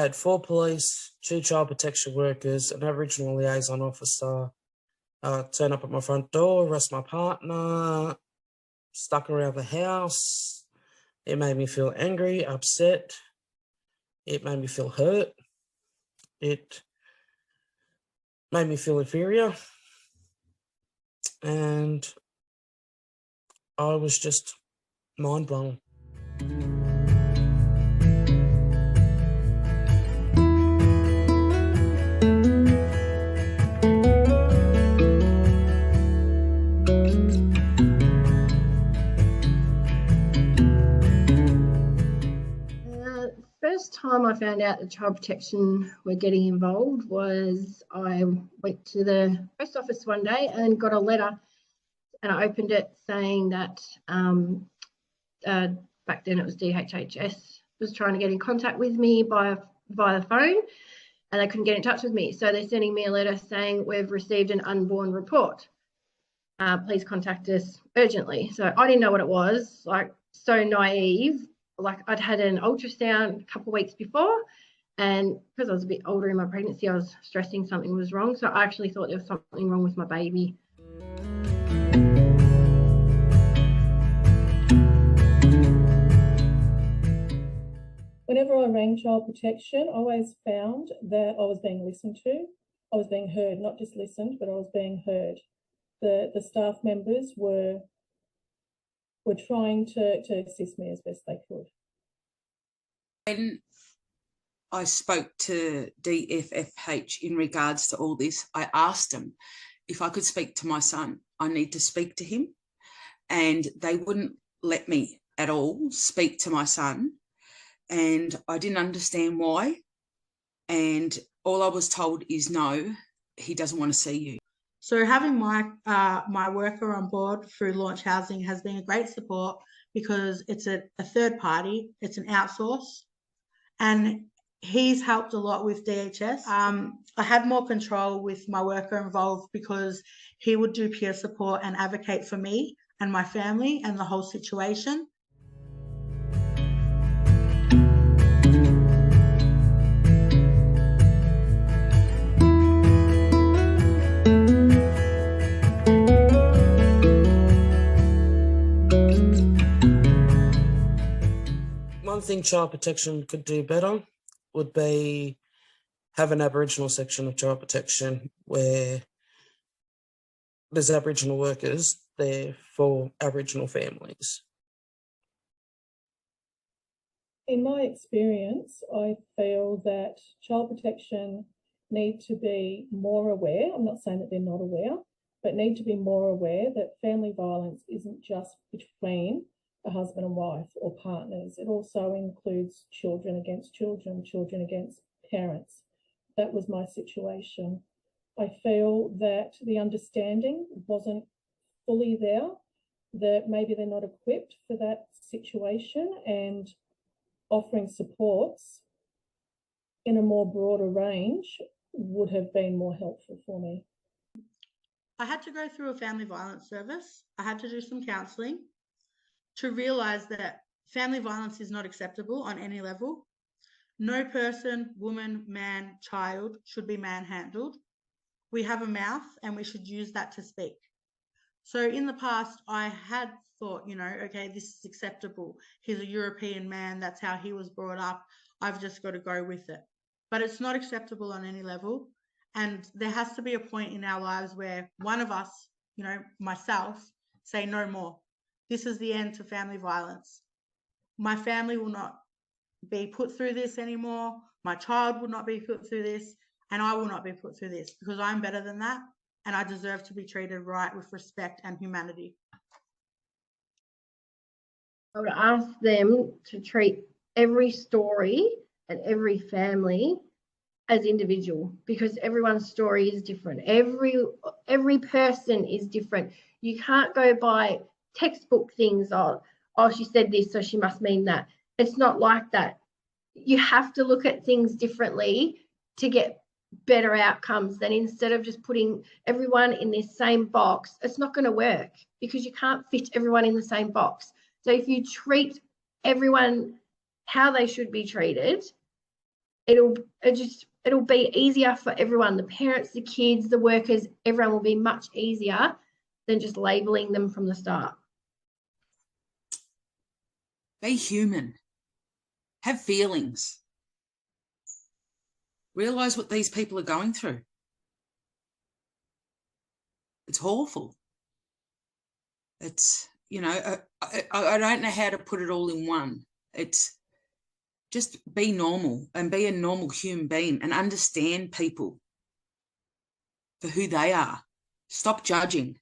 had 4 police, 2 child protection workers, an Aboriginal liaison officer turn up at my front door, arrest my partner, stuck around the house. It made me feel angry, upset. It made me feel hurt. It made me feel inferior. And I was just mind blown. First time I found out that child protection were getting involved was I went to the post office one day and got a letter, and I opened it saying that back then it was DHHS was trying to get in contact with me via the phone, and they couldn't get in touch with me. So they're sending me a letter saying we've received an unborn report. Please contact us urgently. So I didn't know what it was, like so naive. Like I'd had an ultrasound a couple of weeks before, and because I was a bit older in my pregnancy, I was stressing something was wrong. So I actually thought there was something wrong with my baby. Whenever I rang child protection, I always found that I was being listened to. I was being heard, not just listened, but I was being heard. The staff members were trying to assist me as best they could. When I spoke to DFFH in regards to all this, I asked them if I could speak to my son. I need to speak to him, and they wouldn't let me at all speak to my son, and I didn't understand why, and all I was told is no, he doesn't want to see you. So having my worker on board through Launch Housing has been a great support, because it's a third party, it's an outsource, and he's helped a lot with DHS. I had more control with my worker involved, because he would do peer support and advocate for me and my family and the whole situation. One thing child protection could do better would be have an Aboriginal section of child protection where there's Aboriginal workers there for Aboriginal families. In my experience, I feel that child protection need to be more aware. I'm not saying that they're not aware, but need to be more aware that family violence isn't just between a husband and wife or partners. It also includes children against children, children against parents. That was my situation. I feel that the understanding wasn't fully there, that maybe they're not equipped for that situation, and offering supports in a more broader range would have been more helpful for me. I had to go through a family violence service. I had to do some counselling to realise that family violence is not acceptable on any level. No person, woman, man, child should be manhandled. We have a mouth and we should use that to speak. So in the past, I had thought, okay, this is acceptable. He's a European man. That's how he was brought up. I've just got to go with it. But it's not acceptable on any level. And there has to be a point in our lives where one of us, myself, say no more. This is the end to family violence. My family will not be put through this anymore. My child will not be put through this, and I will not be put through this, because I'm better than that, and I deserve to be treated right with respect and humanity. I would ask them to treat every story and every family as individual, because everyone's story is different. Every person is different. You can't go by textbook things. Oh, she said this, so she must mean that. It's not like that. You have to look at things differently to get better outcomes, than instead of just putting everyone in this same box. It's not going to work, because you can't fit everyone in the same box. So if you treat everyone how they should be treated, it'll be easier for everyone, the parents, the kids, the workers, everyone will be much easier than just labeling them from the start. Be human. Have feelings. Realise what these people are going through. It's awful. It's, you know, I don't know how to put it all in one. It's just be normal and be a normal human being and understand people for who they are. Stop judging.